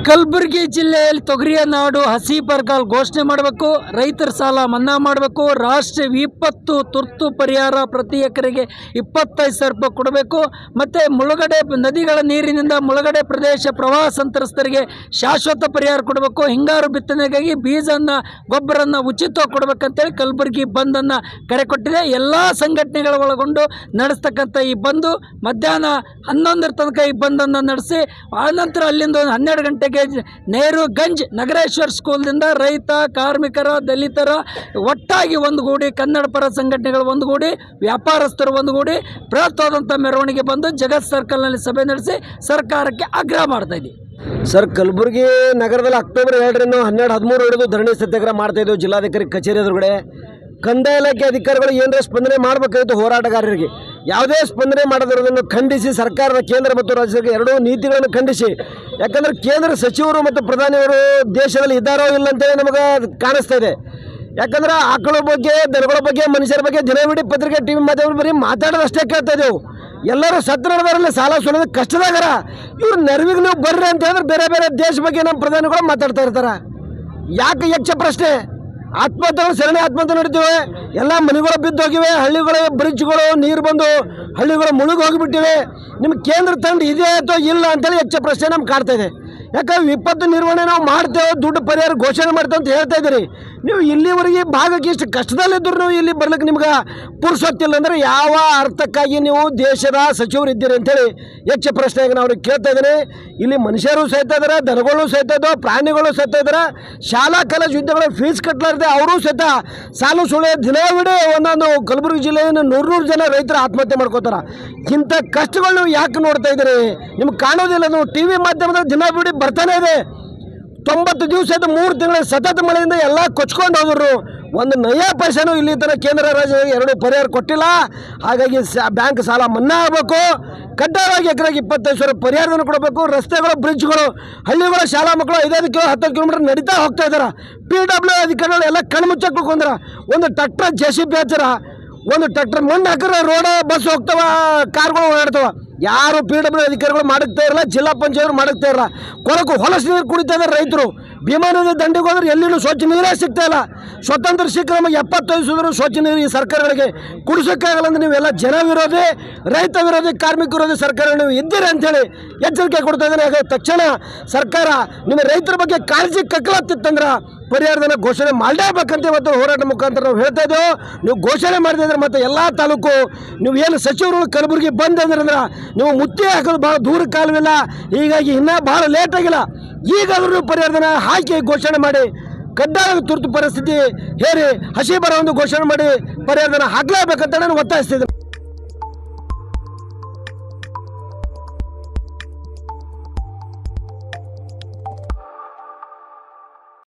ಕಲಬುರಗಿ ಜಿಲ್ಲೆಯಲ್ಲಿ ತೊಗರಿಯ ನಾಡು ಹಸಿ ಬರಗಾಲ ಘೋಷಣೆ ಮಾಡಬೇಕು, ರೈತರ ಸಾಲ ಮನ್ನಾ ಮಾಡಬೇಕು, ರಾಷ್ಟ್ರೀಯ ವಿಪತ್ತು ತುರ್ತು ಪರಿಹಾರ ಪ್ರತಿ ಎಕರೆಗೆ 25,000 ರೂಪಾಯಿ ಕೊಡಬೇಕು, ಮತ್ತು ಮುಳುಗಡೆ ನದಿಗಳ ನೀರಿನಿಂದ ಮುಳುಗಡೆ ಪ್ರದೇಶ ಪ್ರವಾಹ ಸಂತ್ರಸ್ತರಿಗೆ ಶಾಶ್ವತ ಪರಿಹಾರ ಕೊಡಬೇಕು, ಹಿಂಗಾರು ಬಿತ್ತನೆಗಾಗಿ ಬೀಜವನ್ನು ಗೊಬ್ಬರನ್ನು ಉಚಿತವಾಗಿ ಕೊಡಬೇಕಂತೇಳಿ ಕಲಬುರಗಿ ಬಂದನ್ನು ಕರೆ ಕೊಟ್ಟಿದೆ. ಎಲ್ಲ ಸಂಘಟನೆಗಳ ಒಳಗೊಂಡು ನಡೆಸ್ತಕ್ಕಂಥ ಈ ಬಂದು ಮಧ್ಯಾಹ್ನ 11 ತನಕ ಈ ಬಂದನ್ನು ನಡೆಸಿ ಆನಂತರ ಅಲ್ಲಿಂದ 12 ಗಂಟೆಗೆ ನೆಹರು ಗಂಜ್ ನಗರೇಶ್ವರ್ ಸ್ಕೂಲ್ದಿಂದ ರೈತ ಕಾರ್ಮಿಕರ ದಲಿತರ ಒಟ್ಟಾಗಿ ಒಂದುಗೂಡಿ ಕನ್ನಡ ಪರ ಸಂಘಟನೆಗಳು ಒಂದುಗೂಡಿ ವ್ಯಾಪಾರಸ್ಥರು ಒಂದುಗೂಡಿ ಬೃಹತ್ತಾದಂಥ ಮೆರವಣಿಗೆ ಬಂದು ಜಗತ್ ಸರ್ಕಲ್ನಲ್ಲಿ ಸಭೆ ನಡೆಸಿ ಸರ್ಕಾರಕ್ಕೆ ಆಗ್ರಹ ಮಾಡ್ತಾ ಇದ್ದೀವಿ. ಸರ್, ಕಲಬುರಗಿ ನಗರದಲ್ಲಿ ಅಕ್ಟೋಬರ್ 2ರಿಂದ 12-13 ಹಿಡಿದು ಧರಣಿ ಸತ್ಯಾಗ್ರಹ ಮಾಡ್ತಾ ಇದ್ದೆವು ಜಿಲ್ಲಾಧಿಕಾರಿ ಕಚೇರಿ ಎದುರುಗಡೆ. ಕಂದಾಯ ಇಲಾಖೆ ಅಧಿಕಾರಿಗಳು ಏನರ ಸ್ಪಂದನೆ ಮಾಡಬೇಕಾಗಿತ್ತು ಹೋರಾಟಗಾರರಿಗೆ. ಯಾವುದೇ ಸ್ಪಂದನೆ ಮಾಡದಿರೋದನ್ನು ಖಂಡಿಸಿ ಸರ್ಕಾರದ ಕೇಂದ್ರ ಮತ್ತು ರಾಜ್ಯದ ಎರಡೂ ನೀತಿಗಳನ್ನು ಖಂಡಿಸಿ, ಯಾಕಂದರೆ ಕೇಂದ್ರ ಸಚಿವರು ಮತ್ತು ಪ್ರಧಾನಿಯವರು ದೇಶದಲ್ಲಿ ಇದ್ದಾರೋ ಇಲ್ಲ ಅಂತೇಳಿ ನಮಗೆ ಕಾಣಿಸ್ತಾ ಇದೆ. ಯಾಕಂದ್ರೆ ಆಕಳ ಬಗ್ಗೆ ದನಗಳ ಬಗ್ಗೆ ಮನುಷ್ಯರ ಬಗ್ಗೆ ದಿನವಿಡೀ ಪತ್ರಿಕೆ ಟಿವಿ ಮಾಧ್ಯಮ ಬರೀ ಮಾತಾಡೋದಷ್ಟೇ ಕೇಳ್ತಾ ಇದ್ದೆವು. ಎಲ್ಲರೂ ಸತ್ತು ನಡೆದವರಲ್ಲಿ ಸಾಲ ಸುಳಿದ ಕಷ್ಟದಾಗರ ಇವ್ರು ನೆರವಿಗೆ ನೀವು ಬರ್ರಿ ಅಂತ ಹೇಳಿದ್ರೆ ಬೇರೆ ಬೇರೆ ದೇಶ ಬಗ್ಗೆ ನಮ್ಮ ಪ್ರಧಾನಿಗಳು ಮಾತಾಡ್ತಾ ಇರ್ತಾರೆ. ಯಾಕೆ ಯಕ್ಷ ಪ್ರಶ್ನೆ? ಆತ್ಮಹತ್ಯೆಗಳು ಸರಣಿ ಆತ್ಮಹತ್ಯೆ ನಡೀತಿವೆ, ಎಲ್ಲ ಮನೆಗಳು ಬಿದ್ದೋಗಿವೆ, ಹಳ್ಳಿಗಳು ಬ್ರಿಡ್ಜ್ಗಳು ನೀರು ಬಂದು ಹಳ್ಳಿಗಳು ಮುಳುಗಿ ಹೋಗಿಬಿಟ್ಟಿವೆ. ನಿಮ್ಗೆ ಕೇಂದ್ರ ತಂಡ ಇದೆ ಅಥವಾ ಇಲ್ಲ ಅಂತೇಳಿ ಯಕ್ಷ ಪ್ರಶ್ನೆ ನಮ್ಗೆ ಕಾಡ್ತಾ ಇದೆ. ಯಾಕಂದ್ರೆ ವಿಪತ್ತು ನಿರ್ವಹಣೆ ನಾವು ಮಾಡ್ತೇವೆ, ದುಡ್ಡು ಪರಿಹಾರ ಘೋಷಣೆ ಮಾಡ್ತೇವೆ ಅಂತ ಹೇಳ್ತಾ ಇದ್ದೀರಿ. ನೀವು ಇಲ್ಲಿವರೆಗೆ ಭಾಗಕ್ಕೆ ಇಷ್ಟು ಕಷ್ಟದಲ್ಲಿದ್ದರೂ ನೀವು ಇಲ್ಲಿ ಬರ್ಲಿಕ್ಕೆ ನಿಮ್ಗೆ ಪುರುಸೊತ್ತಿಲ್ಲ ಅಂದರೆ ಯಾವ ಅರ್ಥಕ್ಕಾಗಿ ನೀವು ದೇಶದ ಸಚಿವರು ಇದ್ದೀರಿ ಅಂತೇಳಿ ಯಕ್ಷ ಪ್ರಶ್ನೆಗೆ ನಾವು ಕೇಳ್ತಾ ಇದ್ದೀನಿ. ಇಲ್ಲಿ ಮನುಷ್ಯರು ಸಹಿತ ಇದ್ದಾರೆ, ದನಗಳು ಸಹಿತ ಇದ್ದಾವೆ, ಪ್ರಾಣಿಗಳು ಸಹಿತ ಇದ್ದಾರೆ. ಶಾಲಾ ಕಾಲೇಜು ವಿದ್ಯಾರ್ಥಿಗಳು ಫೀಸ್ ಕಟ್ಟಲಾರ್ದೆ ಅವರು ಸಹಿತ ಸಾಲು ಸುಳ್ಳು ದಿನವಿಡೀ ಒಂದೊಂದು ಕಲಬುರಗಿ ಜಿಲ್ಲೆಯಿಂದ 100 ಜನ ರೈತರು ಆತ್ಮಹತ್ಯೆ ಮಾಡ್ಕೋತಾರೆ. ಇಂಥ ಕಷ್ಟಗಳು ನೀವು ಯಾಕೆ ನೋಡ್ತಾ ಇದ್ದೀರಿ? ನಿಮ್ಗೆ ಕಾಣೋದಿಲ್ಲ. ನೀವು ಟಿ ವಿ ಮಾಧ್ಯಮದಲ್ಲಿ ದಿನವಿಡೀ ಬರ್ತಾನೆ ಇದೆ. 90 ದಿವಸ 3 ತಿಂಗಳ ಸತತ ಮಳೆಯಿಂದ ಎಲ್ಲ ಕೊಚ್ಕೊಂಡು ಹೋದ್ರು. ಒಂದು ನಯ ಪೈಸೆನೂ ಇಲ್ಲಿ ತನಕ ಕೇಂದ್ರ ರಾಜ್ಯ ಎರಡೂ ಪರಿಹಾರ ಕೊಟ್ಟಿಲ್ಲ. ಹಾಗಾಗಿ ಬ್ಯಾಂಕ್ ಸಾಲ ಮನ್ನಾ ಆಗಬೇಕು, ಕಡ್ಡಾಯವಾಗಿ ಎಕರೆಗೆ 25,000 ಪರಿಹಾರವನ್ನು ಕೊಡಬೇಕು. ರಸ್ತೆಗಳು ಬ್ರಿಡ್ಜ್ಗಳು ಹಳ್ಳಿಗಳ ಶಾಲಾ ಮಕ್ಕಳು 5 ಕಿಲೋ 10 ಕಿಲೋಮೀಟರ್ ನಡೀತಾ ಹೋಗ್ತಾ ಇದ್ದಾರೆ. PW ಅಧಿಕಾರಿಗಳು ಎಲ್ಲ ಕಣ್ಮುಚ್ಚಕ್ಕೆ ಹೋಗ್ಕೊಂಡ್ರ. ಒಂದು ಟ್ರ್ಯಾಕ್ಟರ್ JCB ಹಚ್ಚಾರ, ಒಂದು ಟ್ರ್ಯಾಕ್ಟರ್ ಮಣ್ಣು ಹಾಕಿದ್ರೆ ರೋಡ ಬಸ್ ಹೋಗ್ತಾವ, ಕಾರ್ಗಳು ಓಡಾಡ್ತಾವ. ಯಾರು PW ಅಧಿಕಾರಿಗಳು ಮಾಡುತ್ತಾ ಇರಲ್ಲ, ಜಿಲ್ಲಾ ಪಂಚಾಯತ್ ಮಾಡುತ್ತಾ ಇರಲ್ಲ. ಕೊರಕು ಹೊಲಸು ನೀರು ಕುಡಿತಾ ಇದ್ದಾರೆ ರೈತರು. ಭೀಮಾ ನದಿ ದಂಡಿಗೆ ಹೋದ್ರೆ ಎಲ್ಲಿನೂ ಸ್ವಚ್ಛ ನೀರೇ ಸಿಗ್ತಾ ಇಲ್ಲ. ಸ್ವತಂತ್ರ ಸಿಕ್ಕ ನಮಗೆ 75 ಸ್ವಚ್ಛ ನೀರು ಈ ಸರ್ಕಾರಗಳಿಗೆ ಕುಡಿಸೋಕ್ಕಾಗಲ್ಲ ಅಂದ್ರೆ ನೀವೆಲ್ಲ ಜನ ವಿರೋಧಿ, ರೈತ ವಿರೋಧಿ, ಕಾರ್ಮಿಕ ವಿರೋಧಿ ಸರ್ಕಾರ ನೀವು ಇದ್ದೀರಿ ಅಂತೇಳಿ ಎಚ್ಚರಿಕೆ ಕೊಡ್ತಾ ಇದ್ದಾರೆ. ಹಾಗಾಗಿ ತಕ್ಷಣ ಸರ್ಕಾರ ನಿಮ್ಮ ರೈತರ ಬಗ್ಗೆ ಕಾಳಜಿ ಕಕ್ಕಲತ್ತಿತ್ತಂದ್ರೆ ಪರಿಹಾರಧನ ಘೋಷಣೆ ಮಾಡಲೇಬೇಕಂತ ಇವತ್ತು ಹೋರಾಟ ಮುಖಾಂತರ ನಾವು ಹೇಳ್ತಾ ಇದ್ದೇವೆ. ನೀವು ಘೋಷಣೆ ಮಾಡಿದ್ರೆ ಮತ್ತು ಎಲ್ಲ ತಾಲೂಕು ನೀವು ಏನು ಸಚಿವರು ಕಲಬುರಗಿ ಬಂದಂದ್ರೆ ನೀವು ಮುತ್ತಿ ಹಾಕೋದು ಭಾಳ ದೂರ ಕಾಲವಿಲ್ಲ. ಹೀಗಾಗಿ ಇನ್ನೂ ಭಾಳ ಲೇಟ್ ಆಗಿಲ್ಲ. ಈಗಾದರೂ ಪರಿಹಾರಧನ ಹಾಕಿ ಘೋಷಣೆ ಮಾಡಿ, ಕಡ್ಡಾಯ ತುರ್ತು ಪರಿಸ್ಥಿತಿ ಹೇರಿ ಹಸಿ ಬರ ಒಂದು ಘೋಷಣೆ ಮಾಡಿ ಪರಿಹಾರಧನ ಹಾಕಲೇಬೇಕಂತ ನಾನು ಒತ್ತಾಯಿಸ್ತಿದ್ದೇನೆ.